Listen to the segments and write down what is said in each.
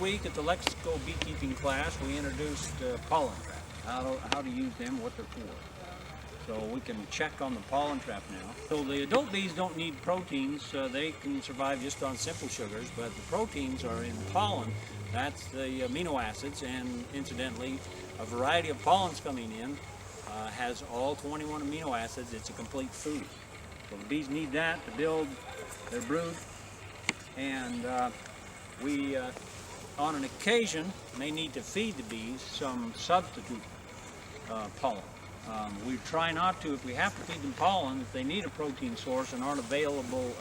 week at the Let's Go Beekeeping class, we introduced Pollen Trap, how to use them, what they're for. So we can check on the Pollen Trap now. So the adult bees don't need proteins. They can survive just on simple sugars, but the proteins are in pollen. That's the amino acids, and incidentally, a variety of pollens coming in has all 21 amino acids. It's a complete food. So the bees need that to build their brood, and we, on an occasion, may need to feed the bees some substitute pollen. We try not to, if we have to feed them pollen, if they need a protein source and aren't available,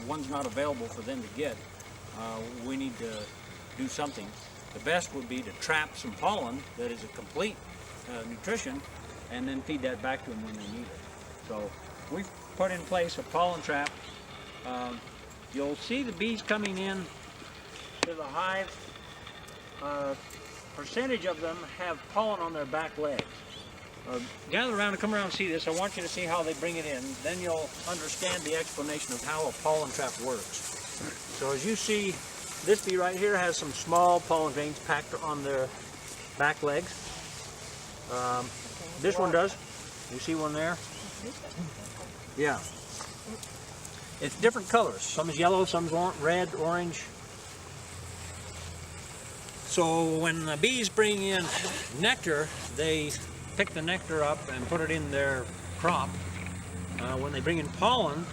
one's not available for them to get, we need to do something. The best would be to trap some pollen that is a complete nutrition, and then feed that back to them when they need it. So we've put in place a pollen trap. You'll see the bees coming in to the hive. Percentage of them have pollen on their back legs. Gather around and come around and see this. I want you to see how they bring it in. Then you'll understand the explanation of how a pollen trap works. So as you see, this bee right here has some small pollen grains packed on their back legs. This one does. You see one there? Yeah. It's different colors. Some is yellow, some is red, orange. So when the bees bring in nectar, they pick the nectar up and put it in their crop. When they bring in pollen,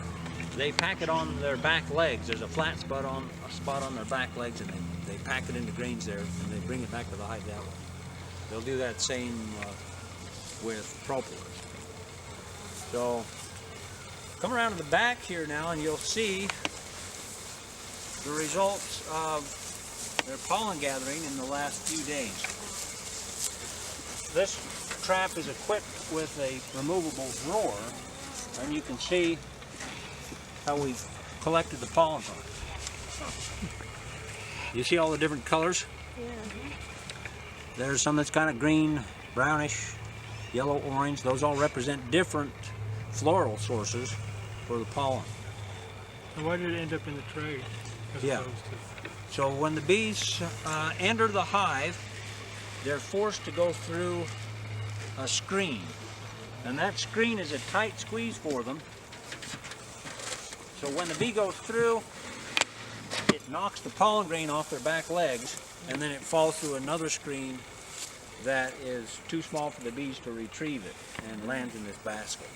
they pack it on their back legs. There's a flat spot on their back legs, and they pack it into grains there, and they bring it back to the hive that way. They'll do that same with propolis. So come around to the back here now, and you'll see the results of their pollen gathering in the last few days. This trap is equipped with a removable drawer, and you can see how we've collected the pollen from it. You see all the different colors? Yeah. There's some that's kind of green, brownish, yellow, orange. Those all represent different floral sources for the pollen. And why did it end up in the tray? Yeah. So when the bees enter the hive, they're forced to go through a screen. And that screen is a tight squeeze for them. So when the bee goes through, it knocks the pollen grain off their back legs, and then it falls through another screen that is too small for the bees to retrieve it and lands in this basket.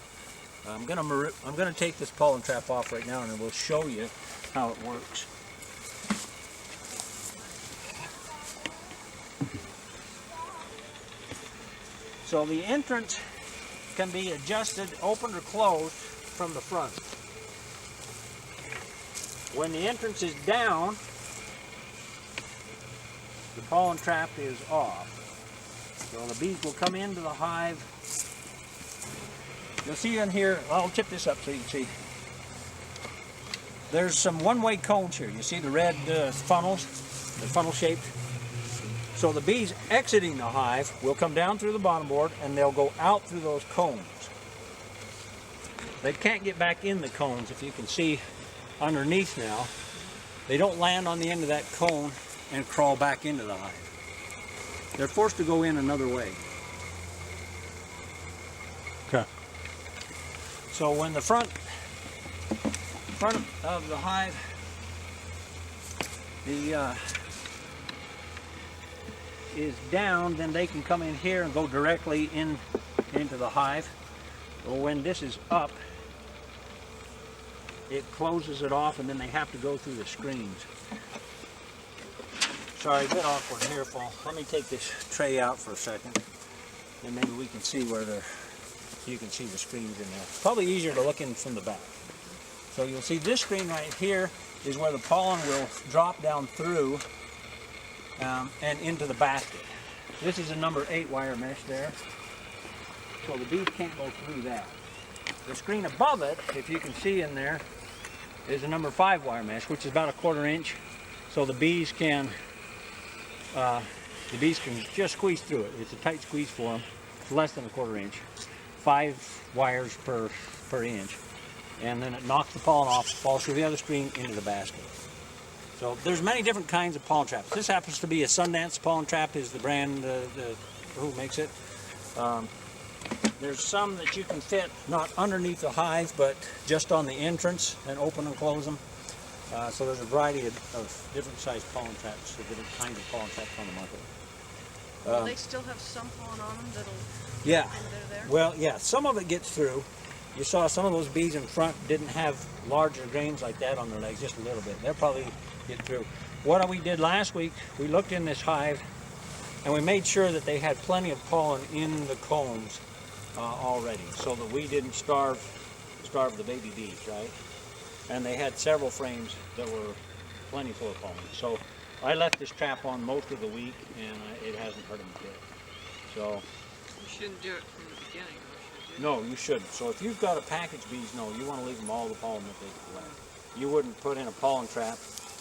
I'm gonna take this pollen trap off right now, and then we'll show you how it works. So the entrance can be adjusted, opened or closed from the front. When the entrance is down, the pollen trap is off. So the bees will come into the hive. You'll see in here, I'll tip this up so you can see. There's some one-way cones here. You see the red funnels, the funnel shaped. So the bees exiting the hive will come down through the bottom board, and they'll go out through those cones. They can't get back in the cones, if you can see underneath now. They don't land on the end of that cone and crawl back into the hive. They're forced to go in another way. Okay. So when the front of the hive, is down, then they can come in here and go directly into the hive. Or when this is up, it closes it off, and then they have to go through the screens. Sorry, a bit awkward here, Paul. Let me take this tray out for a second, and maybe we can see where you can see the screens in there. Probably easier to look in from the back. So you'll see this screen right here is where the pollen will drop down through and into the basket. This is a number 8 wire mesh there, so the bees can't go through that. The screen above it, if you can see in there, is a number 5 wire mesh, which is about a 1/4 inch, so the bees can just squeeze through it. It's a tight squeeze for them. It's less than a 1/4 inch, 5 wires per inch, and then it knocks the pollen off, falls through the other screen into the basket. So there's many different kinds of pollen traps. This happens to be a Sundance pollen trap is the brand who makes it. There's some that you can fit not underneath the hive, but just on the entrance and open and close them. So there's a variety of different sized pollen traps, different kinds of pollen traps on the market. Will they still have some pollen on them that'll Yeah. they're there? Well, yeah, some of it gets through. You saw some of those bees in front didn't have larger grains like that on their legs, just a little bit. They'll probably get through. What we did last week, we looked in this hive and we made sure that they had plenty of pollen in the combs already, so that we didn't starve the baby bees, right? And they had several frames that were plenty full of pollen. So I left this trap on most of the week, and it hasn't hurt them a bit. So You shouldn't do it from the beginning. no, you shouldn't. So if you've got a package bees, no, you want to leave them all the pollen that they collect. You wouldn't put in a pollen trap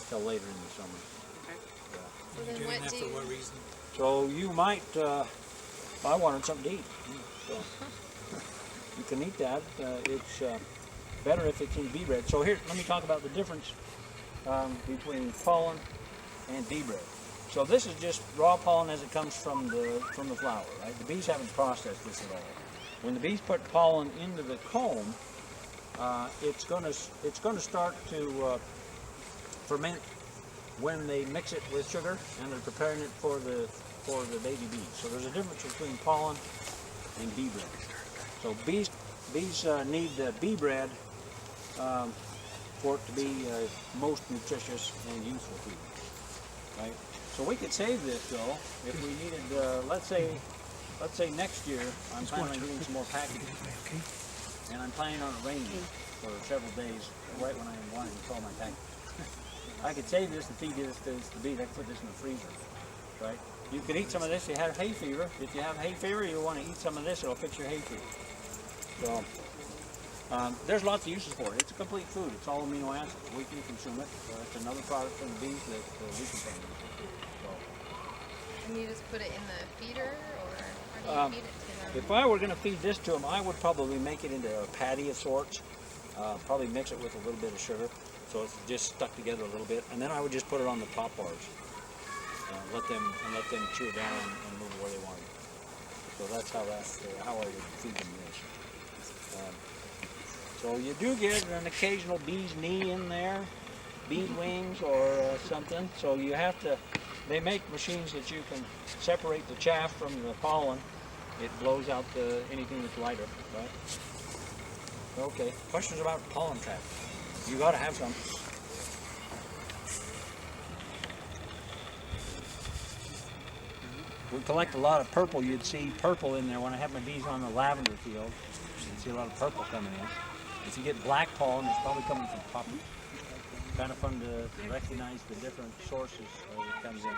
till later in the summer. Okay. So then what do you... reason? So you might, I wanted something to eat. So you can eat that. It's better if it's in bee bread. So here, let me talk about the difference between pollen and bee bread. So this is just raw pollen as it comes from the flower, right? The bees haven't processed this at all. When the bees put pollen into the comb, it's going to start to ferment when they mix it with sugar and they're preparing it for the baby bees. So there's a difference between pollen and bee bread. So bees need the bee bread for it to be most nutritious and useful to them, right? So we could save this though if we needed, let's say next year I'm planning on getting some more packages, and I'm planning on it raining for several days right when I am wanting to sell my packages. I could save this and feed this to the bees. I could put this in the freezer, right? You could eat some of this. You have hay fever. If you have hay fever, you want to eat some of this. It'll fix your hay fever. So there's lots of uses for it. It's a complete food. It's all amino acids. We can consume it. It's another product from the bees that we can consume. So, And you just put it in the feeder, or how do you feed it to them? if I were going to feed this to them, I would probably make it into a patty of sorts. Probably mix it with a little bit of sugar, so it's just stuck together a little bit, and then I would just put it on the top bars. Let them chew it down and move it where they want it. So that's how I would feed them this. So you do get an occasional bee's knee in there, bee's wings or something. So you have to. They make machines that you can separate the chaff from the pollen. It blows out anything that's lighter, right? Okay. Questions about pollen trap? You got to have some. We collect a lot of purple. You'd see purple in there when I have my bees on the lavender field. You'd see a lot of purple coming in. If you get black pollen, it's probably coming from poppy. Kind of fun to recognize the different sources as it comes in.